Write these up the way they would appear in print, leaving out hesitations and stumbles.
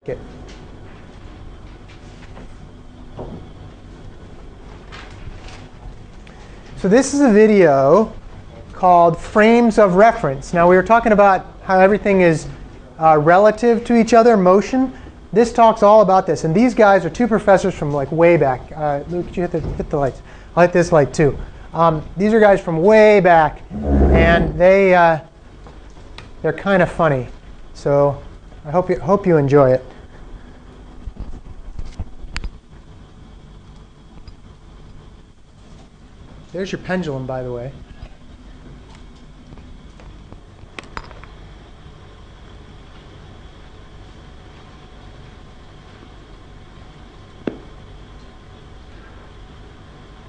Okay. So this is a video called Frames of Reference. Now we were talking about how everything is relative to each other, motion. This talks all about this. And these guys are two professors from like way back. Luke, could you hit the lights? I'll hit this light too. These are guys from way back, and they're kind of funny. So I hope you enjoy it. There's your pendulum, by the way.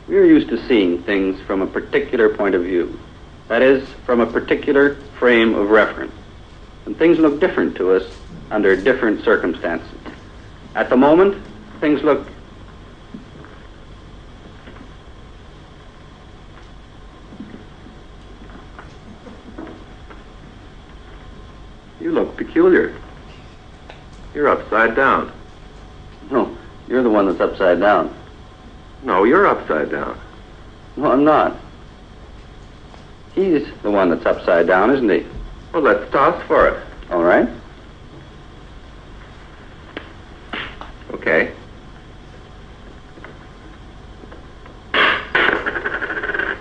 We are used to seeing things from a particular point of view. That is, from a particular frame of reference. And things look different to us under different circumstances. At the moment, things look You look peculiar. You're upside down. No, you're the one that's upside down. No, you're upside down. No, I'm not. He's the one that's upside down, isn't he? Well, let's toss for it. All right. Okay.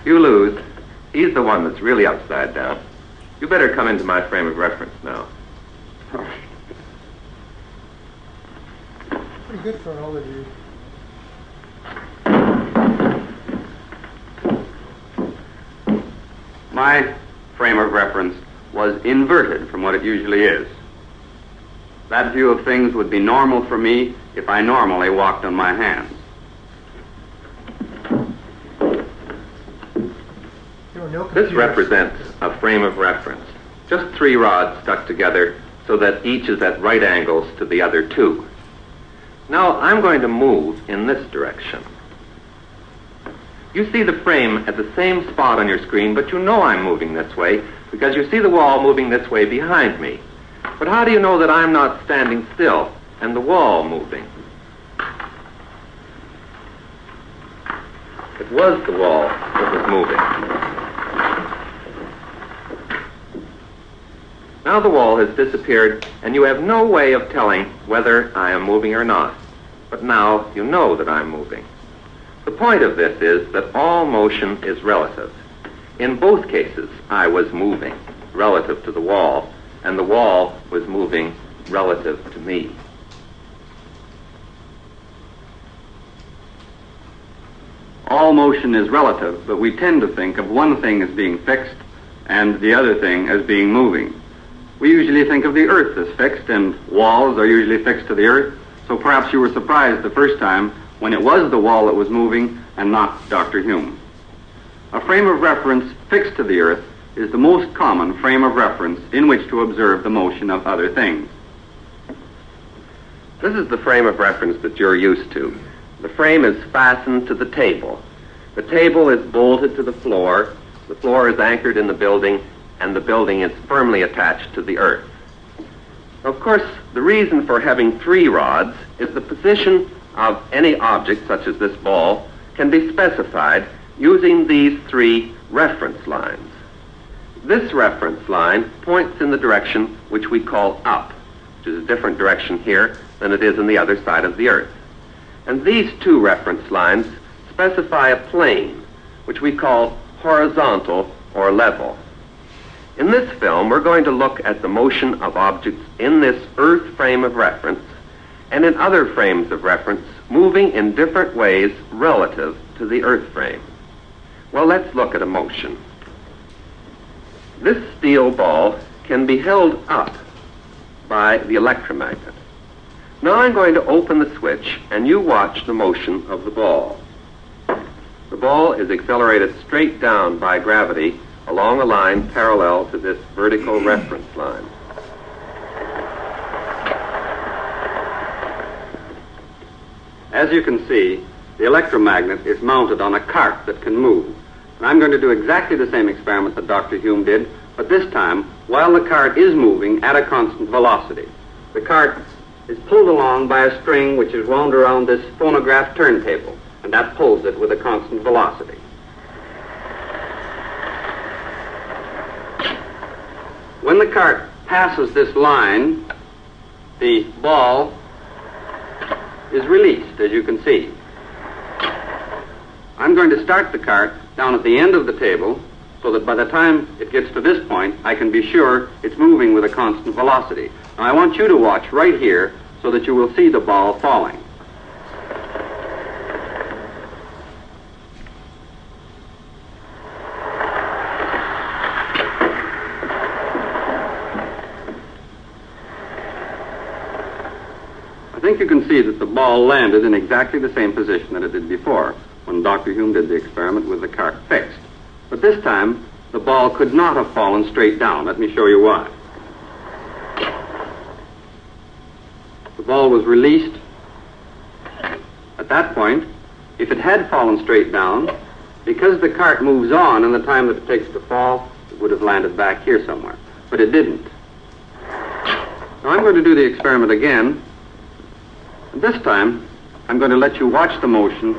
You lose. He's the one that's really upside down. You better come into my frame of reference now. Pretty good for an older dude. My frame of reference was inverted from what it usually is. That view of things would be normal for me if I normally walked on my hands. This represents a frame of reference. Just three rods stuck together so that each is at right angles to the other two. Now I'm going to move in this direction. You see the frame at the same spot on your screen, but you know I'm moving this way because you see the wall moving this way behind me. But how do you know that I'm not standing still and the wall moving? It was the wall that was moving. Now the wall has disappeared, and you have no way of telling whether I am moving or not. But now you know that I'm moving. The point of this is that all motion is relative. In both cases, I was moving relative to the wall, and the wall was moving relative to me. All motion is relative, but we tend to think of one thing as being fixed and the other thing as being moving. We usually think of the earth as fixed, and walls are usually fixed to the earth, so perhaps you were surprised the first time when it was the wall that was moving and not Dr. Hume. A frame of reference fixed to the earth is the most common frame of reference in which to observe the motion of other things. This is the frame of reference that you're used to. The frame is fastened to the table. The table is bolted to the floor is anchored in the building, and the building is firmly attached to the earth. Of course, the reason for having three rods is the position of any object, such as this ball, can be specified using these three reference lines. This reference line points in the direction which we call up, which is a different direction here than it is on the other side of the earth. And these two reference lines specify a plane, which we call horizontal or level. In this film, we're going to look at the motion of objects in this earth frame of reference and in other frames of reference moving in different ways relative to the earth frame. Well, let's look at a motion. This steel ball can be held up by the electromagnet. Now I'm going to open the switch, and you watch the motion of the ball. The ball is accelerated straight down by gravity along a line parallel to this vertical reference line. As you can see, the electromagnet is mounted on a cart that can move. And I'm going to do exactly the same experiment that Dr. Hume did, but this time while the cart is moving at a constant velocity. The cart is pulled along by a string which is wound around this phonograph turntable, and that pulls it with a constant velocity. When the cart passes this line, the ball is released, as you can see. I'm going to start the cart down at the end of the table so that by the time it gets to this point, I can be sure it's moving with a constant velocity. Now, I want you to watch right here so that you will see the ball falling. I think you can see that the ball landed in exactly the same position that it did before when Dr. Hume did the experiment with the cart fixed. But this time, the ball could not have fallen straight down. Let me show you why. The ball was released at that point. If it had fallen straight down, because the cart moves on in the time that it takes to fall, it would have landed back here somewhere. But it didn't. Now I'm going to do the experiment again. And this time, I'm going to let you watch the motion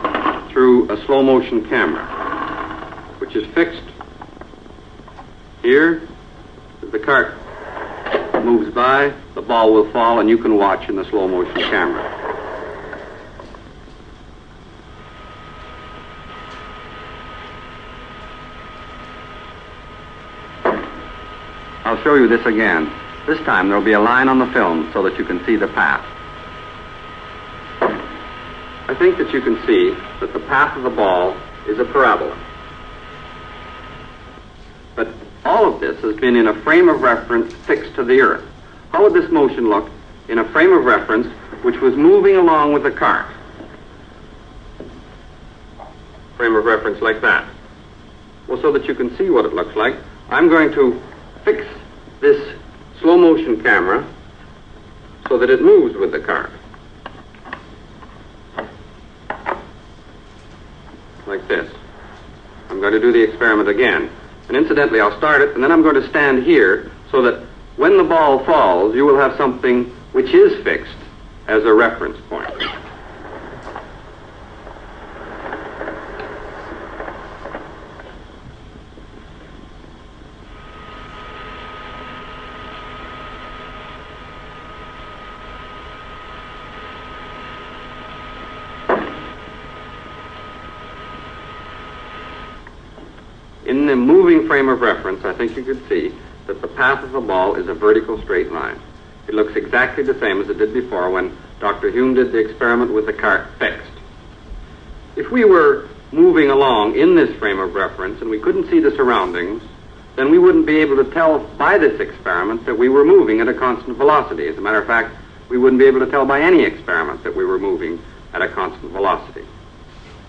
through a slow motion camera, which is fixed here. As the cart moves by, the ball will fall, and you can watch in the slow motion camera. I'll show you this again. This time there will be a line on the film so that you can see the path. I think that you can see that the path of the ball is a parabola. But all of this has been in a frame of reference fixed to the earth. How would this motion look in a frame of reference which was moving along with the cart? Frame of reference like that. Well, so that you can see what it looks like, I'm going to fix this slow motion camera so that it moves with the cart. Like this. I'm going to do the experiment again. And incidentally, I'll start it, and then I'm going to stand here so that when the ball falls, you will have something which is fixed as a reference point. In the moving frame of reference, I think you could see that the path of the ball is a vertical straight line. It looks exactly the same as it did before when Dr. Hume did the experiment with the cart fixed. If we were moving along in this frame of reference and we couldn't see the surroundings, then we wouldn't be able to tell by this experiment that we were moving at a constant velocity. As a matter of fact, we wouldn't be able to tell by any experiment that we were moving at a constant velocity.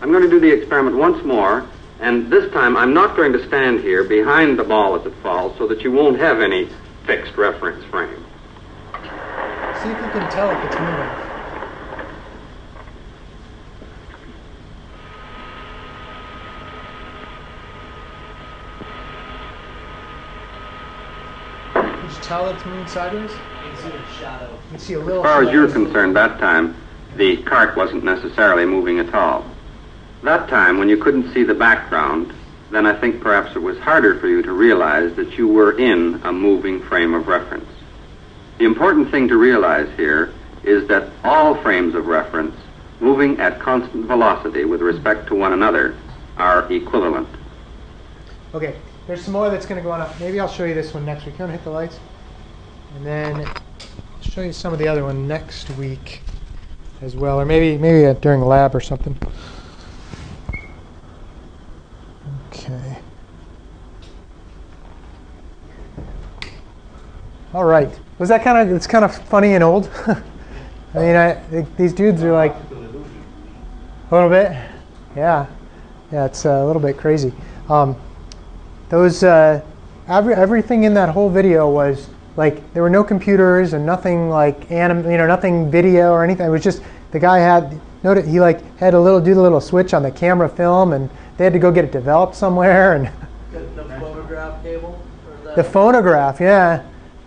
I'm going to do the experiment once more. And this time, I'm not going to stand here behind the ball as it falls so that you won't have any fixed reference frame. See if you can tell if it's moving. Can you tell it's moving sideways? You can see the shadow. You can see a little As far as shadow. you're concerned, that time, the cart wasn't necessarily moving at all. That time, when you couldn't see the background, then I think perhaps it was harder for you to realize that you were in a moving frame of reference. The important thing to realize here is that all frames of reference moving at constant velocity with respect to one another are equivalent. Okay, there's some more that's going to go on. Maybe I'll show you this one next week. You want to hit the lights? And then I'll show you some of the other one next week as well, or maybe during lab or something. Okay. All right. Was that it's kind of funny and old? I mean, these dudes are like a little bit. Yeah. Yeah, it's a little bit crazy. Everything in that whole video was like there were no computers and nothing like nothing video or anything. It was just the guy had he had do the little switch on the camera film, and they had to go get it developed somewhere. And The phonograph cable? the phonograph, yeah.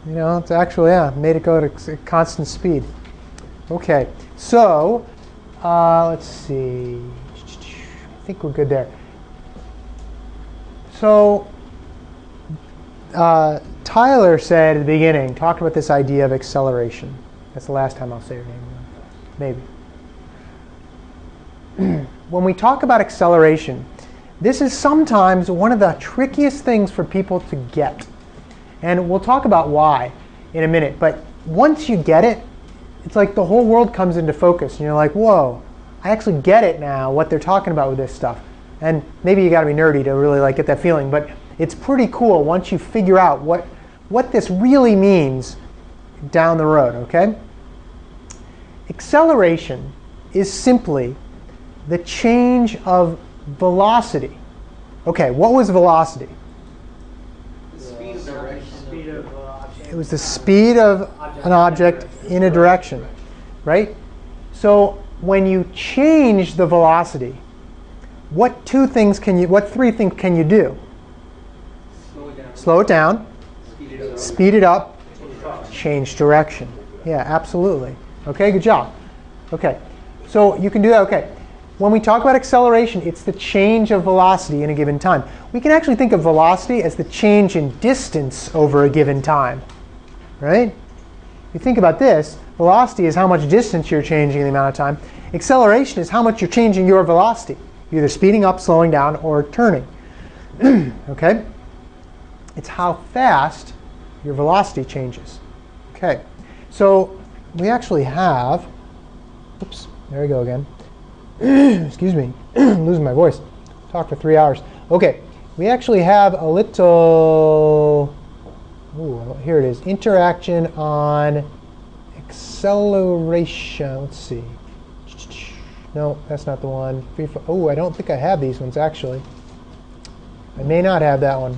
It's actually, made it go at a constant speed. Okay, so let's see. I think we're good there. So Tyler said at the beginning, talked about this idea of acceleration. That's the last time I'll say your name. Maybe. When we talk about acceleration, this is sometimes one of the trickiest things for people to get. And we'll talk about why in a minute. But once you get it, it's like the whole world comes into focus. And you're like, whoa, I actually get it now, what they're talking about with this stuff. And maybe you got to be nerdy to really like get that feeling. But it's pretty cool once you figure out what this really means down the road, okay? Acceleration is simply the change of velocity. Okay, what was velocity? The speed of direction. It was the speed of an object in a direction, right? So when you change the velocity, what three things can you do? Slow it down, speed it up, change direction. Yeah, absolutely. Okay, good job. Okay, so you can do that. Okay, when we talk about acceleration, it's the change of velocity in a given time. We can actually think of velocity as the change in distance over a given time, right? If you think about this, velocity is how much distance you're changing in the amount of time. Acceleration is how much you're changing your velocity, either speeding up, slowing down, or turning. Okay? It's how fast your velocity changes. Okay, so we actually have, oops, there we go again. Excuse me, I'm losing my voice. Talked for 3 hours. Okay, we actually have a little, here it is, interaction on acceleration. Let's see. No, that's not the one. Oh, I don't think I have these ones actually. I may not have that one.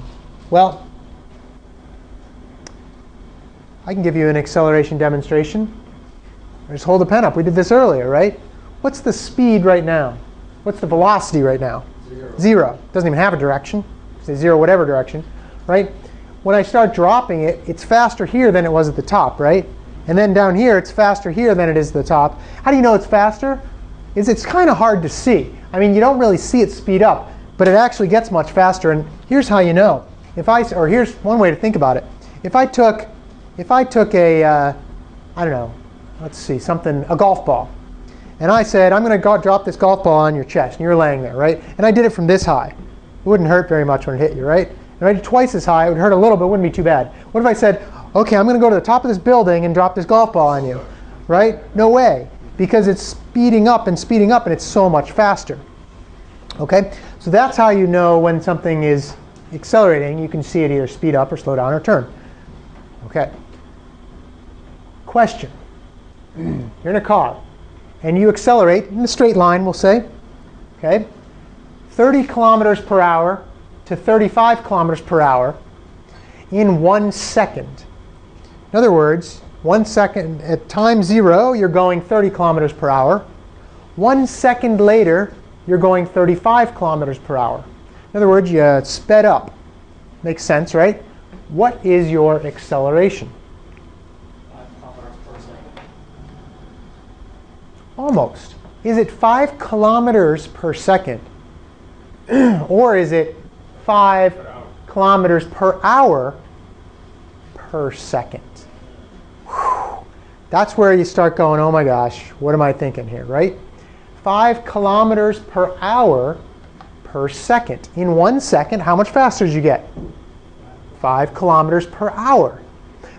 Well, I can give you an acceleration demonstration. Just hold the pen up. We did this earlier, right? What's the speed right now? What's the velocity right now? Zero. Doesn't even have a direction. Say zero, whatever direction, right? When I start dropping it, it's faster here than it was at the top, right? And then down here, it's faster here than it is at the top. How do you know it's faster? It's kind of hard to see. I mean, you don't really see it speed up, but it actually gets much faster. And here's how you know. Here's one way to think about it. If I took a, I don't know, let's see, a golf ball, and I said, I'm going to drop this golf ball on your chest, and you're laying there, right? And I did it from this high. It wouldn't hurt very much when it hit you, right? And I did twice as high, it would hurt a little, but it wouldn't be too bad. What if I said, okay, I'm going to go to the top of this building and drop this golf ball on you, right? No way, because it's speeding up, and it's so much faster. Okay, so that's how you know when something is accelerating. You can see it either speed up or slow down or turn. Okay. Question. You're in a car, and you accelerate in a straight line, we'll say, okay, 30 kilometers per hour to 35 kilometers per hour in 1 second. In other words, 1 second, at time 0, you're going 30 kilometers per hour. 1 second later, you're going 35 kilometers per hour. In other words, you sped up. Makes sense, right? What is your acceleration? 5 kilometers per second. Almost. Is it 5 kilometers per second? Or is it 5 kilometers per hour per second? Whew. That's where you start going, oh my gosh, what am I thinking here, right? 5 kilometers per hour per second. In 1 second, how much faster did you get? 5 kilometers per hour.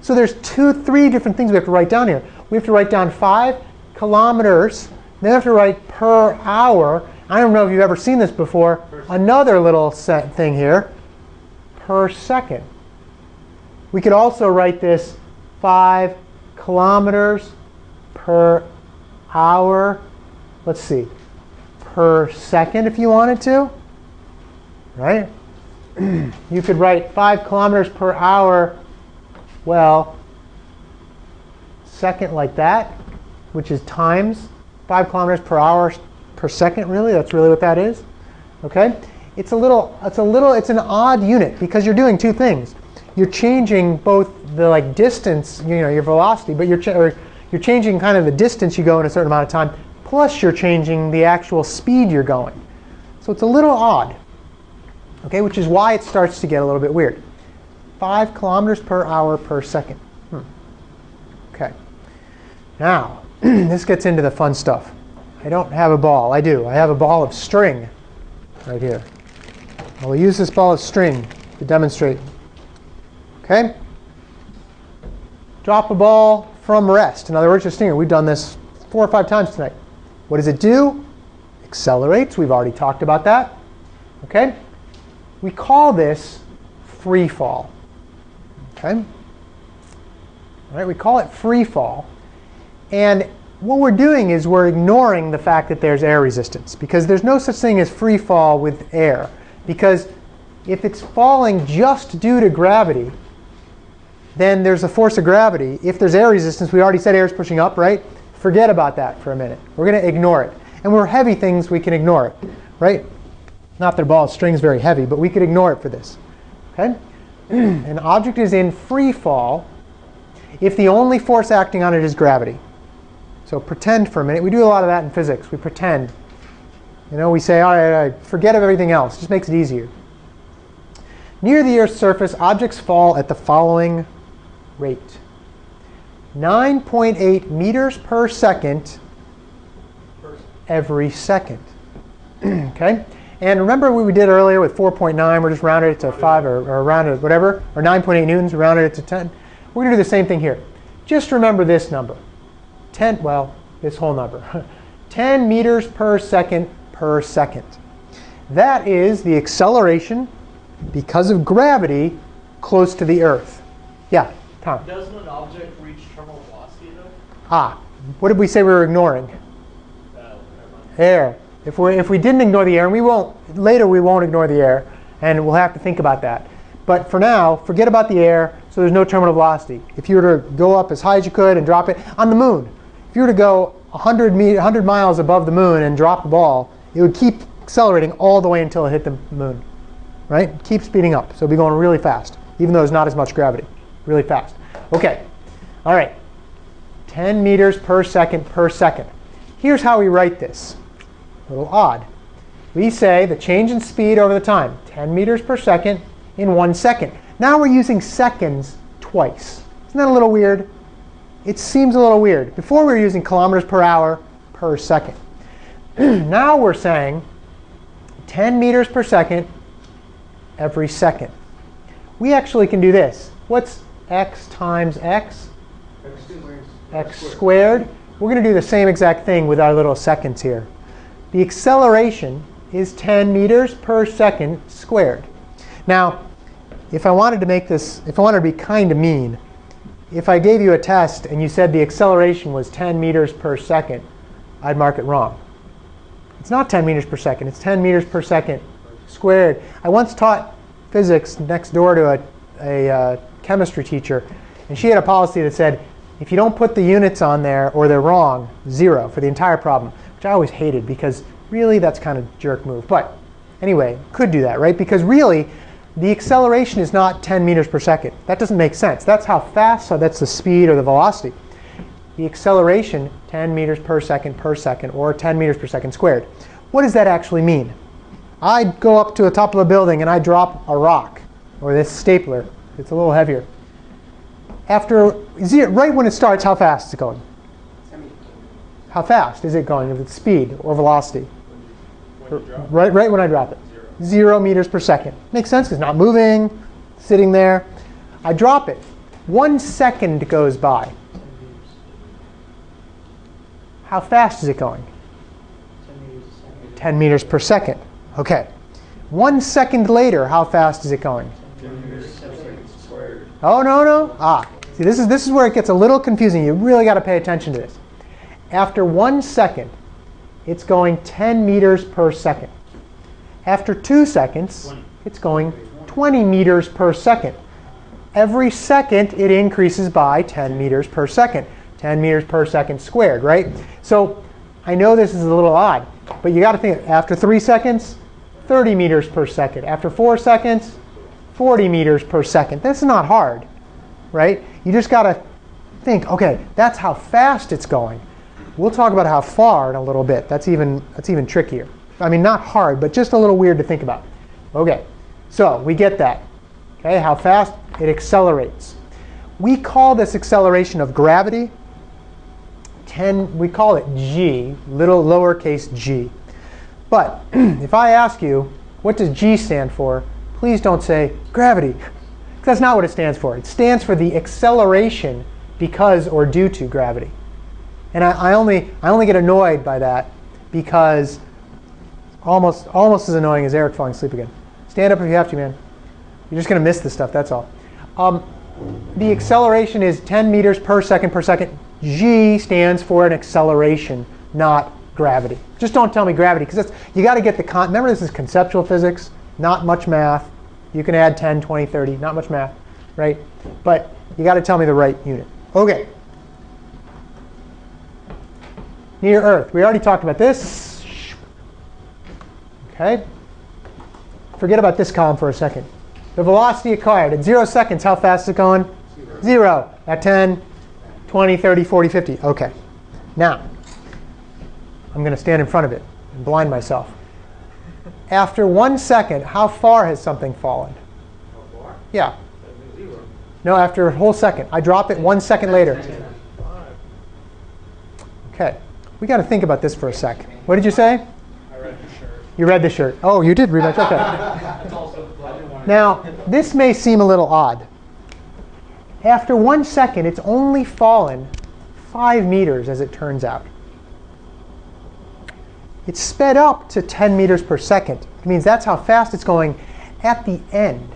So there's 3 different things we have to write down here. We have to write down 5 kilometers, then we have to write per hour. I don't know if you've ever seen this before. Another little thing here, per second. We could also write this 5 kilometers per hour, let's see, per second if you wanted to, right? You could write 5 kilometers per hour, well, second like that, which is times 5 kilometers per hour per second, really. That's really what that is. Okay? It's an odd unit because you're doing 2 things. You're changing both the distance, your velocity, but you're You're changing kind of the distance you go in a certain amount of time, plus you're changing the actual speed you're going. So it's a little odd, okay, which is why it starts to get a little bit weird. 5 kilometers per hour per second. Okay. Now, this gets into the fun stuff. I don't have a ball. I do. I have a ball of string right here. I will use this ball of string to demonstrate. Okay? Drop a ball from rest. In other words, just thinking, we've done this 4 or 5 times tonight. What does it do? Accelerates. We've already talked about that. Okay? We call this free fall. Okay? All right, we call it free fall. And what we're doing is we're ignoring the fact that there's air resistance, because there's no such thing as free fall with air. Because if it's falling just due to gravity, then there's a force of gravity. If there's air resistance, we already said air is pushing up, right? Forget about that for a minute. We're going to ignore it. And we're heavy things, we can ignore it, right? Not that a ball of string is very heavy, but we could ignore it for this. Okay? An object is in free fall if the only force acting on it is gravity. So pretend for a minute. We do a lot of that in physics. We pretend. You know, we say, all right, forget of everything else. It just makes it easier. Near the Earth's surface, objects fall at the following rate. 9.8 meters per second every second. Okay? And remember what we did earlier with 4.9? We're just rounded it to 5 or rounded it whatever. Or 9.8 newtons, rounded it to 10. We're going to do the same thing here. Just remember this number. 10, well, this whole number. 10 meters per second per second. That is the acceleration because of gravity close to the Earth. Yeah, Tom. Doesn't an object reach terminal velocity though? Ah, what did we say we were ignoring? Air. If we didn't ignore the air, and we won't, later we won't ignore the air, and we'll have to think about that. But for now, forget about the air, so there's no terminal velocity. If you were to go up as high as you could and drop it on the moon, if you were to go 100 miles above the moon and drop the ball, it would keep accelerating all the way until it hit the moon, right? Keep speeding up, so it'll be going really fast, even though there's not as much gravity, really fast. Okay, all right, 10 meters per second per second. Here's how we write this. A little odd. We say the change in speed over the time, 10 meters per second in 1 second. Now we're using seconds twice. Isn't that a little weird? It seems a little weird. Before we were using kilometers per hour per second. Now we're saying 10 meters per second every second. We actually can do this. What's x times x? X squared. We're going to do the same exact thing with our little seconds here. The acceleration is 10 meters per second squared. Now, if I wanted to make this, if I wanted to be kind of mean, if I gave you a test and you said the acceleration was 10 meters per second, I'd mark it wrong. It's not 10 meters per second. It's 10 meters per second squared. I once taught physics next door to a chemistry teacher, and she had a policy that said, if you don't put the units on there or they're wrong, 0 for the entire problem, which I always hated because really that's kind of a jerk move. But anyway, could do that, right? Because really, the acceleration is not 10 meters per second. That doesn't make sense. That's how fast, so that's the speed or the velocity. The acceleration, 10 meters per second, or 10 meters per second squared. What does that actually mean? I go up to the top of a building and I drop a rock, or this stapler. It's a little heavier. Right when it starts, how fast is it going? How fast is it going with speed or velocity? Right when I drop it. 0 meters per second. Makes sense, it's not moving, sitting there. I drop it. 1 second goes by. How fast is it going? 10 meters per second. Okay. 1 second later, how fast is it going? 10 meters per second squared. Oh, no. See, this is where it gets a little confusing. You really got to pay attention to this. After 1 second, it's going 10 meters per second. After 2 seconds, it's going 20 meters per second. Every second, it increases by 10 meters per second. 10 meters per second squared, right? So I know this is a little odd, but you got to think, after 3 seconds, 30 meters per second. After 4 seconds, 40 meters per second. That's not hard, right? You just got to think, okay, that's how fast it's going. We'll talk about how far in a little bit. That's even trickier. I mean, not hard, but just a little weird to think about. Okay, so we get that. Okay, how fast it accelerates. We call this acceleration of gravity, we call it g, little lowercase g. But if I ask you, what does g stand for? Please don't say gravity. That's not what it stands for. It stands for the acceleration because or due to gravity. And I only get annoyed by that because almost as annoying as Eric falling asleep again. Stand up if you have to, man. You're just going to miss this stuff, that's all. The acceleration is 10 meters per second per second. G stands for an acceleration, not gravity. Just don't tell me gravity, because you got to get the remember, this is conceptual physics, not much math. You can add 10, 20, 30, not much math, right? But you got to tell me the right unit. Okay. Near Earth. We already talked about this. Okay. Forget about this column for a second. The velocity acquired at 0 seconds, how fast is it going? 0. At 10, 20, 30, 40, 50. Okay. Now, I'm going to stand in front of it and blind myself. After 1 second, how far has something fallen? How far? Yeah. 0. No, after a whole second. I drop it 1 second later. 5. Okay. We got to think about this for a sec. What did you say? I read the shirt. You read the shirt. Oh, you did read my shirt. Okay. It's also I didn't want to. Now, this may seem a little odd. After 1 second, it's only fallen 5 meters, as it turns out. It's sped up to 10 meters per second. It means that's how fast it's going at the end.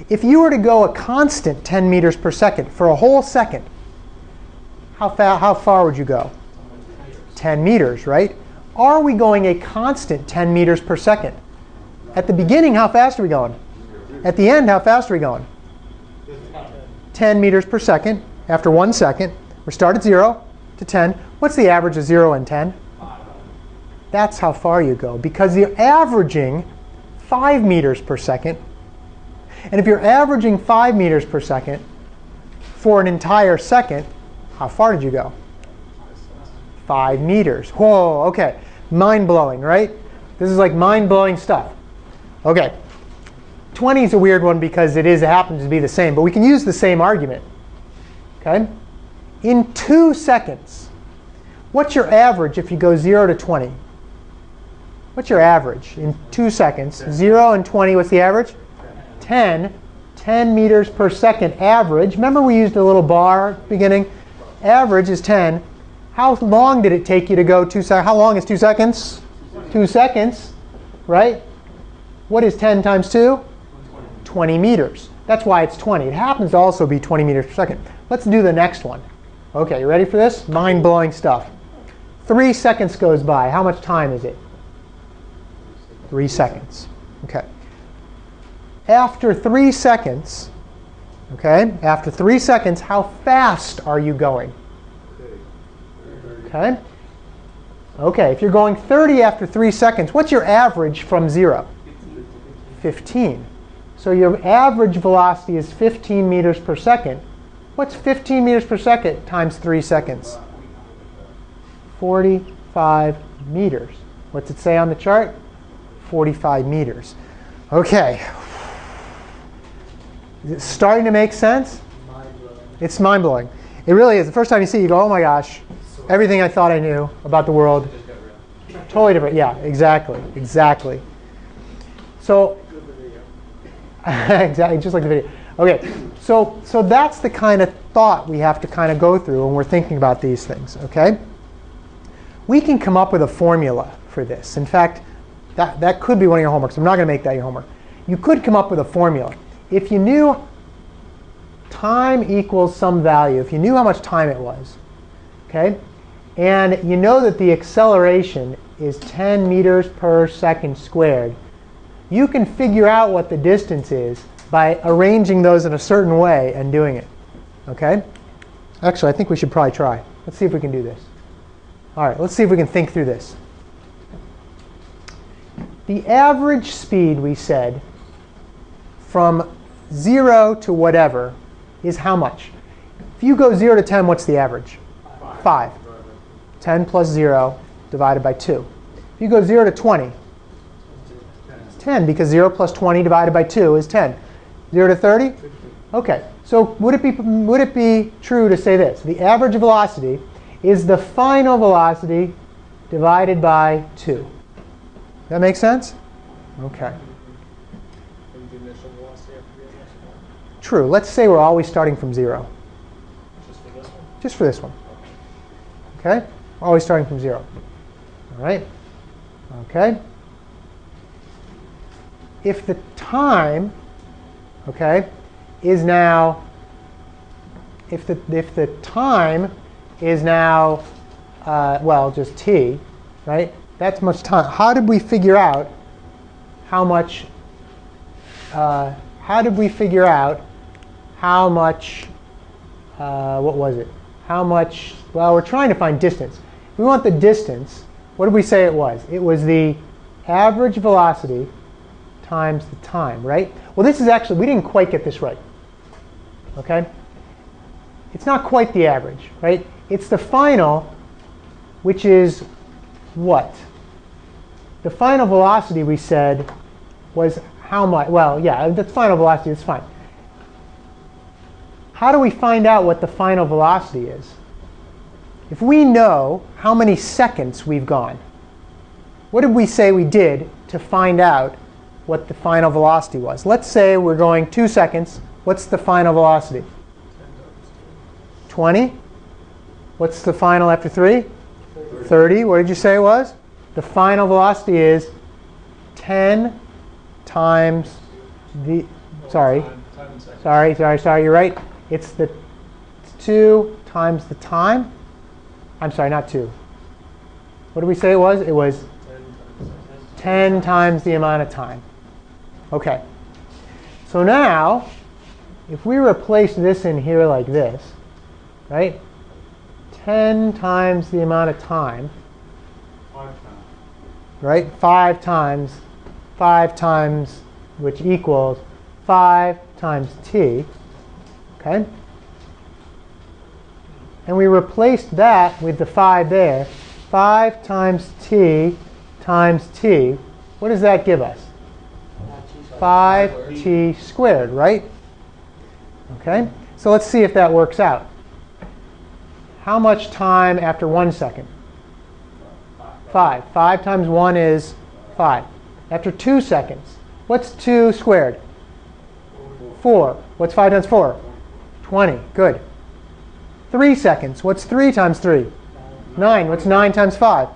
If you were to go a constant 10 meters per second for a whole second, how far would you go? 10 meters, right? Are we going a constant 10 meters per second? At the beginning, how fast are we going? At the end, how fast are we going? 10 meters per second. After 1 second, we start at 0 to 10. What's the average of 0 and 10? That's how far you go, because you're averaging 5 meters per second. And if you're averaging 5 meters per second for an entire second, how far did you go? 5 meters. Whoa, okay. Mind-blowing, right? This is like mind-blowing stuff. Okay. 20 is a weird one because it happens to be the same, but we can use the same argument. Okay? In 2 seconds, what's your average if you go 0 to 20? What's your average in 2 seconds? 0 and 20, what's the average? 10. 10 meters per second average. Remember we used a little bar at the beginning? Average is 10. How long did it take you to go 2 seconds? How long is 2 seconds? 2 seconds, right? What is 10 times 2? 20 meters. That's why it's 20. It happens to also be 20 meters per second. Let's do the next one. Okay, you ready for this? Mind-blowing stuff. 3 seconds goes by. How much time is it? 3 seconds. Okay. After 3 seconds, after 3 seconds, how fast are you going? Okay. Okay, if you're going 30 after 3 seconds, what's your average from 0? 15. So your average velocity is 15 meters per second. What's 15 meters per second times 3 seconds? 45 meters. What's it say on the chart? 45 meters. Okay. Is it starting to make sense? It's mind-blowing. It really is. The first time you see it, you go, oh my gosh, everything I thought I knew about the world, totally different. Yeah, exactly. Exactly. So, exactly, just like the video. Okay, so that's the kind of thought we have to kind of go through when we're thinking about these things, okay? We can come up with a formula for this. In fact, that could be one of your homeworks. I'm not going to make that your homework. You could come up with a formula. If you knew time equals some value, if you knew how much time it was, okay, and you know that the acceleration is 10 meters per second squared, you can figure out what the distance is by arranging those in a certain way and doing it. Okay? Actually, I think we should probably try. Let's see if we can do this. All right, let's see if we can think through this. The average speed, we said, from 0 to whatever is how much? If you go 0 to 10, what's the average? 5. 10 plus 0 divided by 2. If you go 0 to 20, it's 10 because 0 plus 20 divided by 2 is 10. 0 to 30? Okay. So would it be true to say this? The average velocity is the final velocity divided by 2. Does that make sense? Okay. And the initial velocity after the initial one? True. Let's say we're always starting from 0. Just for this one? Just for this one. Okay? Always starting from 0. All right? Okay? If the time, okay, is now, if the time is now, well, just t, right? That's much time. How did we figure out how much, what was it? How much, well, we're trying to find distance. If we want the distance, what did we say it was? It was the average velocity times the time, right? Well, this is actually, we didn't quite get this right. Okay? It's not quite the average, right? It's the final, which is what? The final velocity, we said, was how much? Well, yeah, the final velocity is fine. How do we find out what the final velocity is? If we know how many seconds we've gone, what did we say we did to find out what the final velocity was? Let's say we're going 2 seconds. What's the final velocity? 20. What's the final after 3? 30. What did you say it was? The final velocity is 10 times the, sorry, you're right. It's 2 times the time. I'm sorry, not 2. What did we say it was? It was 10 times the amount of time. Okay. So now, if we replace this in here like this, right? 10 times the amount of time, 5 times. right? 5 times, which equals 5 times t, okay? And we replaced that with the 5 there. 5 times t times t. What does that give us? 5t squared, right? Okay, so let's see if that works out. How much time after 1 second? 5. 5 times 1 is 5. After 2 seconds, what's 2 squared? 4. What's 5 times 4? 20. Good. 3 seconds. What's 3 times 3? 9. What's 9 times 5?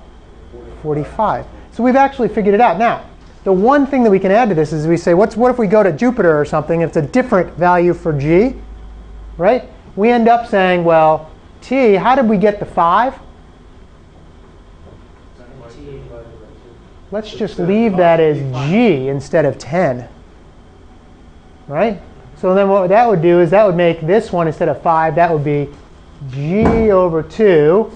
45. So we've actually figured it out. Now, the one thing that we can add to this is we say, what if we go to Jupiter or something, it's a different value for g, right? We end up saying, well, t, how did we get the 5? Let's just leave that as g instead of 10, right? So then what that would do is that would make this one, instead of 5, that would be g over 2.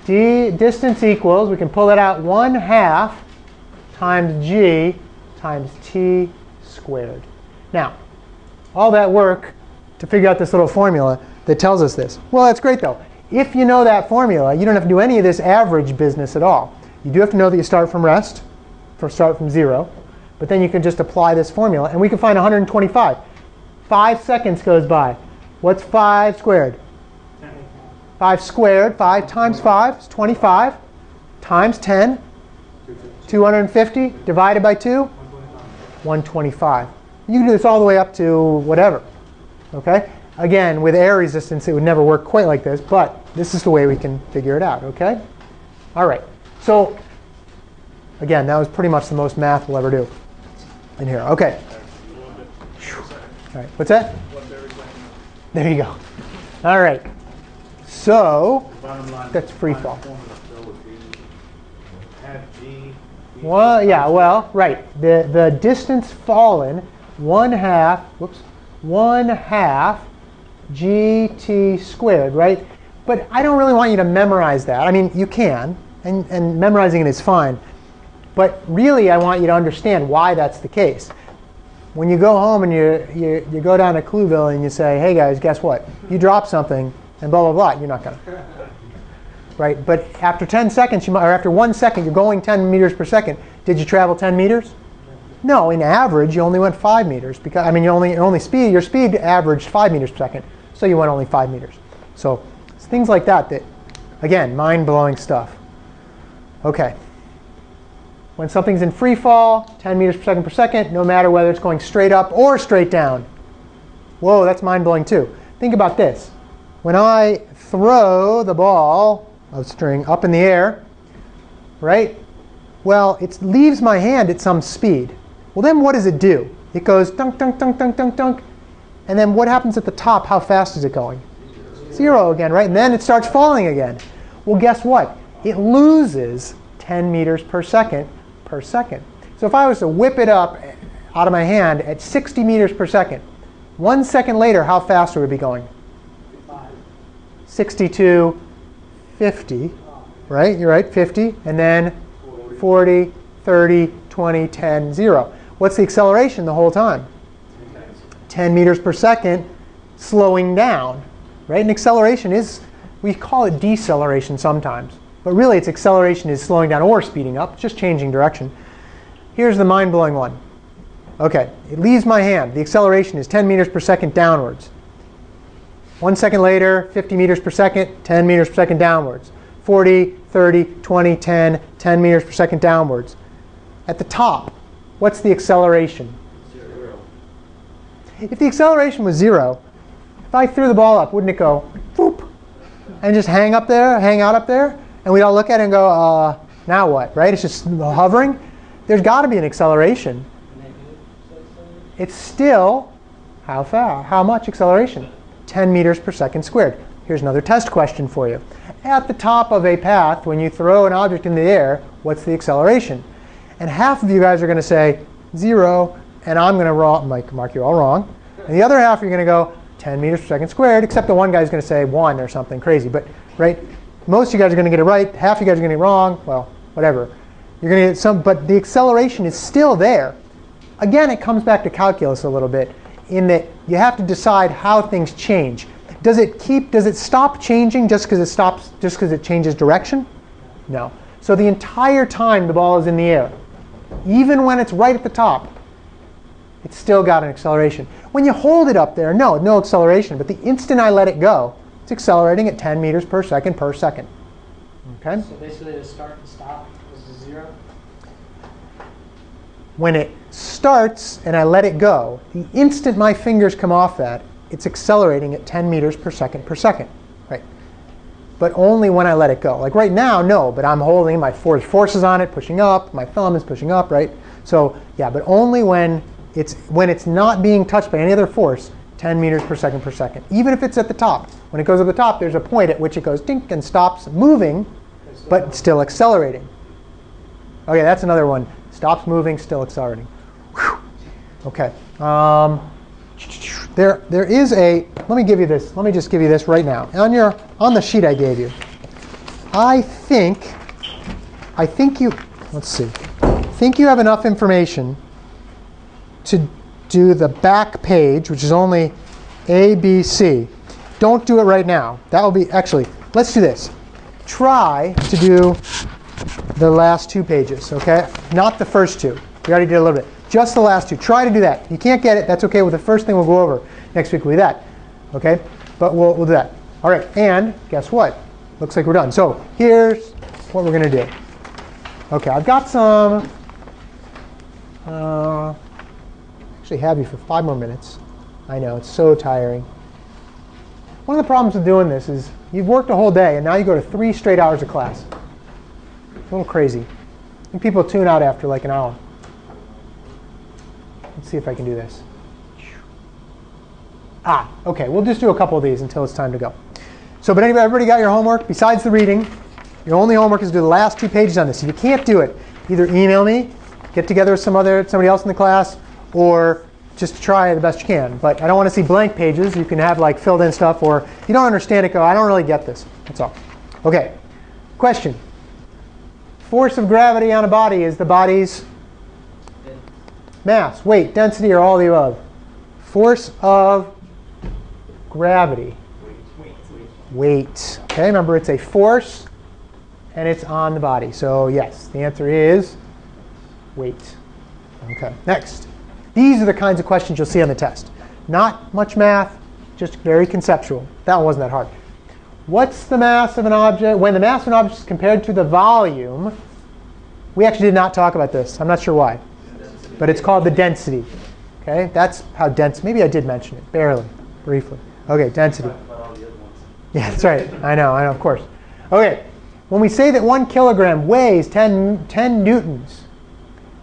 Distance equals, we can pull that out, 1/2 times g times t squared. Now, all that work to figure out this little formula that tells us this. Well, that's great though. If you know that formula, you don't have to do any of this average business at all. You do have to know that you start from rest, start from 0, but then you can just apply this formula, and we can find 125. 5 seconds goes by. What's 5 squared? 5 squared, 5 times 5 is 25, times 10, 250, divided by 2, 125. You can do this all the way up to whatever. Okay? Again, with air resistance, it would never work quite like this, but this is the way we can figure it out. Okay? All right. So, again, that was pretty much the most math we'll ever do in here. Okay. All right. What's that? There you go. All right. So, that's free fall. Well, yeah, well, right. The distance fallen, 1/2 gt squared, right? But I don't really want you to memorize that. I mean, you can, and memorizing it is fine. But really, I want you to understand why that's the case. when you go home and you go down to Clueville and you say, hey guys, guess what? You drop something and blah, blah, blah. You're not going to. Right? But after 10 seconds, or after 1 second, you're going 10 meters per second. Did you travel 10 meters? No, in average, you only went 5 meters. Because, I mean, your speed averaged 5 meters per second. So you went only 5 meters. So it's things like that that, again, mind-blowing stuff. Okay. When something's in free fall, 10 meters per second, no matter whether it's going straight up or straight down. Whoa, that's mind-blowing too. Think about this. When I throw the ball of string up in the air, right? Well, it leaves my hand at some speed. Well, then what does it do? It goes dunk, dunk, dunk, dunk, dunk, dunk. And then what happens at the top? How fast is it going? 0 again, right? And then it starts falling again. Well, guess what? It loses 10 meters per second. So if I was to whip it up out of my hand at 60 meters per second, 1 second later, how fast would it be going? 62, 50, right? You're right, 50, and then 40, 30, 20, 10, 0. What's the acceleration the whole time? 10 meters per second, slowing down, right? And acceleration is, we call it deceleration sometimes. But really, its acceleration is slowing down or speeding up, just changing direction. Here's the mind-blowing one. OK, it leaves my hand. The acceleration is 10 meters per second downwards. 1 second later, 50 meters per second, 10 meters per second downwards. 40, 30, 20, 10, 10 meters per second downwards. At the top, what's the acceleration? 0. If the acceleration was 0, if I threw the ball up, wouldn't it go, whoop, and just hang out up there? And we all look at it and go, now what, right? It's just hovering. There's got to be an acceleration. It's still, how far? How much acceleration? 10 meters per second squared. Here's another test question for you. At the top of a path, when you throw an object in the air, what's the acceleration? And half of you guys are going to say 0, and I'm going to mark you all wrong. And the other half, you're going to go 10 meters per second squared, except the one guy's going to say 1 or something crazy. But right, most of you guys are going to get it right. Half of you guys are going to get it wrong. Well, whatever. You're going to get some, but the acceleration is still there. Again, it comes back to calculus a little bit, in that you have to decide how things change. Does it stop changing just because it changes direction? No. So the entire time the ball is in the air, even when it's right at the top, it's still got an acceleration. When you hold it up there, no acceleration. But the instant I let it go, it's accelerating at 10 meters per second per second. Okay? So basically the start and stop is 0? When it starts and I let it go, the instant my fingers come off that, it's accelerating at 10 meters per second, right? But only when I let it go. Like right now, no, but I'm holding my forces on it, pushing up, my thumb is pushing up, right? So yeah, but only when it's not being touched by any other force, 10 meters per second, even if it's at the top. When it goes at the top, there's a point at which it goes dink and stops moving, but still accelerating. Okay, that's another one. Stops moving, still accelerating. Whew. Okay. There is a, let me give you this. Let me just give you this right now. On the sheet I gave you. I think you, let's see. I think you have enough information to do the back page, which is only A, B, C. Don't do it right now. That will be, actually, let's do this. Try to do the last 2 pages, okay? Not the first 2. We already did a little bit. Just the last 2. Try to do that. If you can't get it, that's okay. Well, the first thing we'll go over next week will be that, okay? But we'll do that. All right, and guess what? Looks like we're done. So here's what we're going to do. Okay, I've got some, actually have you for 5 more minutes. I know, it's so tiring. One of the problems with doing this is you've worked a whole day and now you go to 3 straight hours of class. It's a little crazy. I think people tune out after like an hour. Let's see if I can do this. Okay, we'll just do a couple of these until it's time to go. So, but anyway, everybody got your homework? Besides the reading, your only homework is to do the last 2 pages on this. If you can't do it, either email me, get together with somebody else in the class, or just try the best you can. But I don't want to see blank pages. You can have like filled in stuff, or if you don't understand it, go, I don't really get this. That's all. Okay, question. Force of gravity on a body is the body's Mass, weight, density, or all the above? Force of gravity. Weight. Okay, remember it's a force and it's on the body. So yes, the answer is weight. Okay, next. These are the kinds of questions you'll see on the test. Not much math, just very conceptual. That one wasn't that hard. What's the mass of an object? When the mass of an object is compared to the volume, we actually did not talk about this. I'm not sure why. But it's called the density. Okay, that's how dense. Maybe I did mention it, barely, briefly. Okay, density. Yeah, that's right. I know, of course. Okay, when we say that 1 kilogram weighs 10 newtons,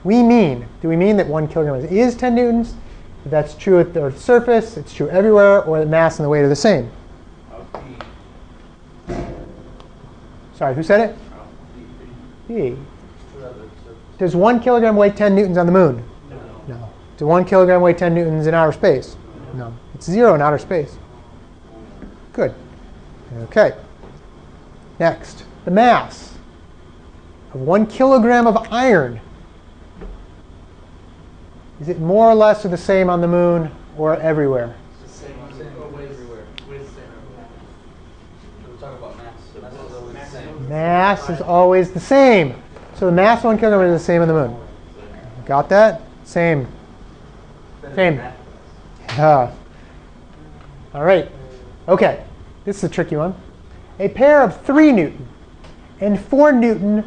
do we mean that 1 kilogram is 10 newtons? If that's true at the Earth's surface, it's true everywhere, or the mass and the weight are the same? Sorry, who said it? B. Does 1 kilogram weigh 10 newtons on the moon? No. Does 1 kilogram weigh 10 newtons in outer space? No. It's 0 in outer space. Good. Okay. Next, the mass of 1 kilogram of iron. Is it more or less or the same on the moon or everywhere? The same everywhere. We're talking about mass. Mass is always the same. So the mass of 1 kilogram is the same on the moon. Got that? Same. Same. Yeah. All right. Okay. This is a tricky one. A pair of 3 Newton and 4 Newton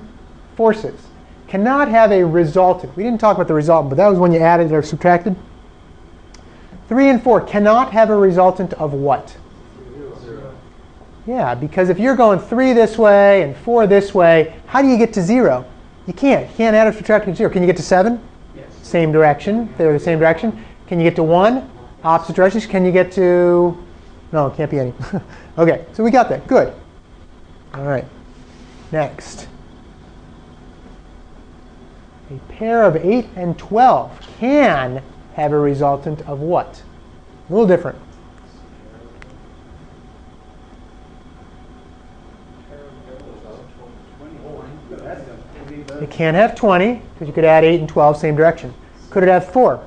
forces cannot have a resultant. We didn't talk about the resultant, but that was when you added or subtracted. 3 and 4 cannot have a resultant of what? 0. Yeah, because if you're going 3 this way and 4 this way, how do you get to 0? You can't. You can't add or subtract to 0. Can you get to 7? Yes. Same direction. They're the same direction. Can you get to 1? Opposite directions. Can you get to... No, it can't be any. Okay, so we got that. Good. All right. Next. A pair of 8 and 12 can have a resultant of what? A little different. It can't have 20, because you could add 8 and 12, same direction. Could it have 4?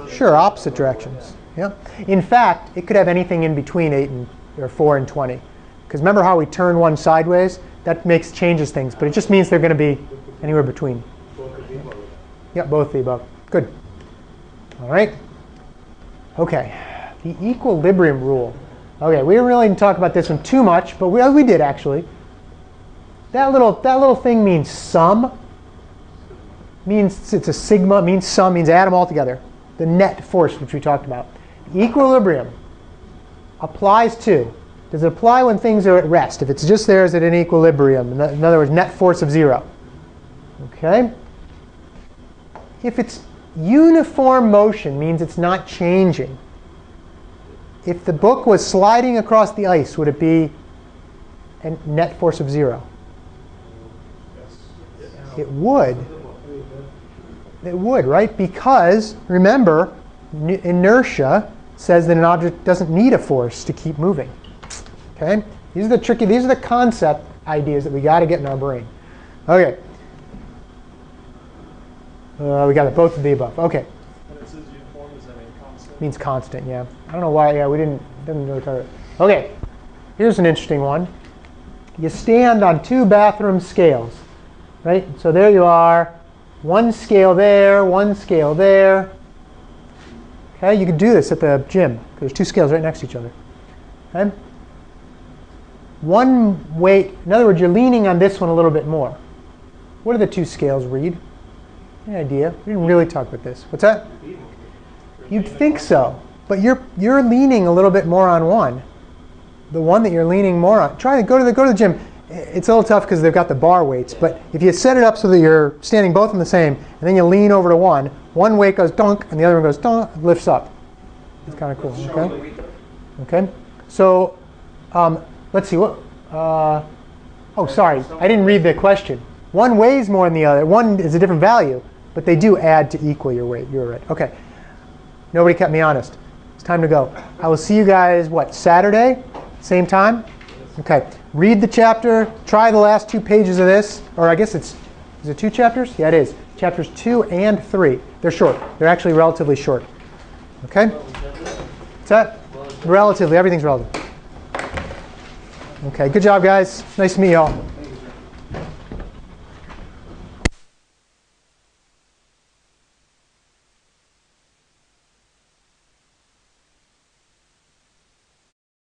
Sure, opposite directions. Yeah. In fact, it could have anything in between 8 and or 4 and 20. Because remember how we turn one sideways? That changes things, but it just means they're going to be anywhere between. Yeah, both of the above. Good. All right. Okay. The equilibrium rule. Okay, we really didn't talk about this one too much, but we did actually. That little thing means sum. Means it's a sigma. Means sum. Means add them all together. The net force, which we talked about. Equilibrium applies to. Does it apply when things are at rest? If it's just there, is it in equilibrium? In other words, net force of 0. Okay. If it's uniform motion, means it's not changing. If the book was sliding across the ice, would it be a net force of 0? It would. It would, right? Because, remember, inertia says that an object doesn't need a force to keep moving. Okay? These are the concept ideas that we got to get in our brain. Okay. We got both of the above. Okay. When it says uniform, does that mean constant? Means constant, yeah. I don't know why, yeah, we didn't really talk about it. Okay. Here's an interesting one. You stand on 2 bathroom scales, right? So there you are. 1 scale there, 1 scale there. Okay, you could do this at the gym because there's 2 scales right next to each other. Okay? One weight, in other words, you're leaning on this one a little bit more. What do the 2 scales read? Any idea? We didn't really talk about this. What's that? You'd think so, but you're leaning a little bit more on one. The one that you're leaning more on. Try to go to the gym. It's a little tough because they've got the bar weights, but if you set it up so that you're standing both in the same, and then you lean over to one weight goes dunk, and the other one goes dunk, lifts up. It's kind of cool. Okay. Okay. So let's see what. Oh, sorry, I didn't read the question. One weighs more than the other. One is a different value, but they do add to equal your weight. You're right. Okay. Nobody kept me honest. It's time to go. I will see you guys, what, Saturday? Same time? Okay. Read the chapter. Try the last 2 pages of this. Or I guess is it 2 chapters? Yeah, it is. chapters 2 and 3. They're short. They're actually relatively short. Okay? What's that? Relatively. Everything's relative. Okay, good job, guys. Nice to meet you all.